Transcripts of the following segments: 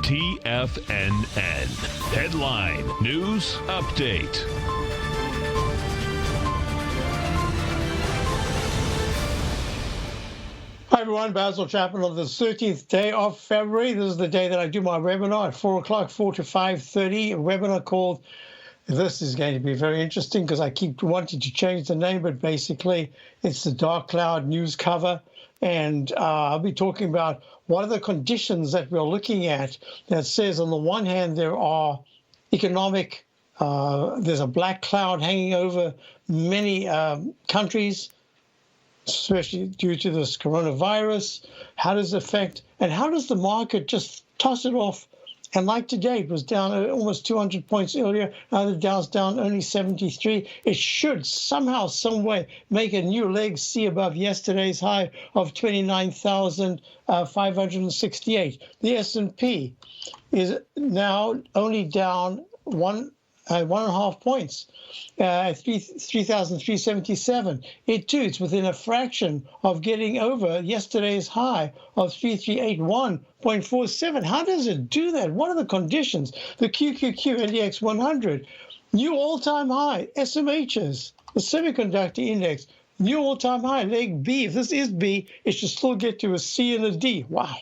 TFNN. Headline News Update. Hi everyone, Basil Chapman on the 13th day of February. This is the day that I do my webinar at 4 o'clock, 4 to 5:30, a webinar called, this is going to be very interesting because I keep wanting to change the name, but basically it's the Dark Cloud News Cover. And I'll be talking about what are the conditions that we're looking at that says on the one hand there are economic, there's a black cloud hanging over many countries, especially due to this coronavirus. How does it affect, and how does the market just toss it off? And like today, it was down almost 200 points earlier. Now the Dow's down only 73. It should somehow, some way, make a new leg see above yesterday's high of 29,568. The S&P is now only down 1.5 points, 3,377. It too, it's within a fraction of getting over yesterday's high of 3,381.47. How does it do that? What are the conditions? The QQQ NDX 100, new all-time high. SMHs, the semiconductor index, new all-time high. Leg B, if this is B, it should still get to a C and a D. Wow.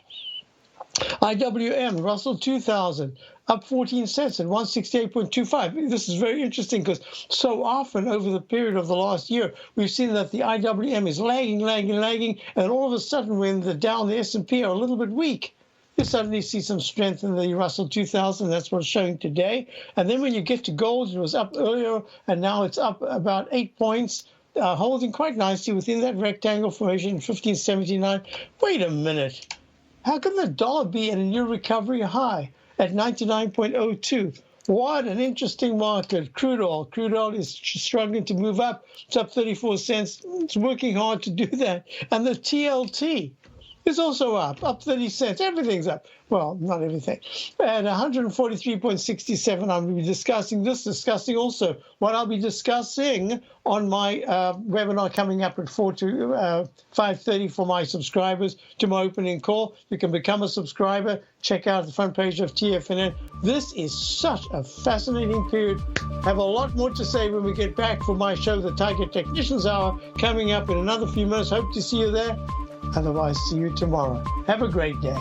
IWM, Russell 2000, up 14 cents at 168.25. This is very interesting because so often over the period of the last year, we've seen that the IWM is lagging, and all of a sudden when the Dow and the S&P are a little bit weak, you suddenly see some strength in the Russell 2000. That's what it's showing today. And then when you get to gold, it was up earlier, and now it's up about 8 points, holding quite nicely within that rectangle formation, 1579. Wait a minute. How can the dollar be at a new recovery high at 99.02? What an interesting market. Crude oil is struggling to move up. It's up 34 cents. It's working hard to do that. And the TLT is also up 30 cents. Everything's up. Well, not everything. At 143.67, I'll be discussing also what I'll be discussing on my webinar coming up at 4 to 5:30 for my subscribers to my opening call. You can become a subscriber. Check out the front page of TFNN. This is such a fascinating period. I have a lot more to say when we get back for my show, the Tiger Technicians Hour, coming up in another few minutes. Hope to see you there. Otherwise, see you tomorrow. Have a great day.